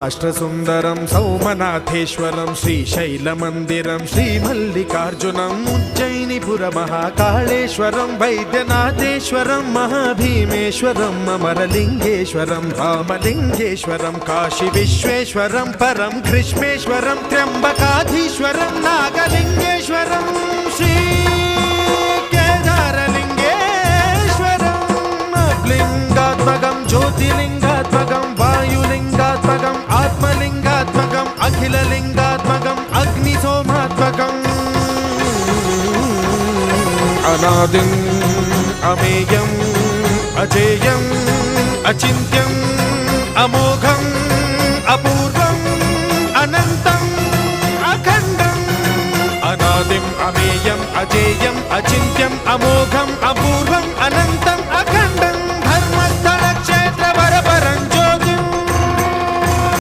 అష్టసుందరం సౌమనాథేశ్వరం శ్రీశైలమందిరం శ్రీమల్లికార్జునం ఉజ్జయినిపుర మహాకాళేశ్వరం వైద్యనాథేశ్వరం మహాభీమేశ్వరం అమరలింగేశ్వరం రామలింగేశ్వరం కాశీ విశ్వేశ్వరం పరం కృష్ణేశ్వరం త్ర్యంబకాధీశ్వరం నాగలింగేశ్వరం శ్రీ కేదారలింగేశ్వరం లింగాత్మకం జ్యోతిలింగాత్మకం వాయులింగాత్మకం ఆత్మలింగాత్మకం అఖిలలింగాత్మకం అగ్నిసోమాత్మకం అనాదిం అమేయం అజేయం అచింత్యం అమోఘం అపూర్వం అనంతం అఖండం అనాదిం అమేయం అజేయం అచింత్యం అమోఘం అపూర్వం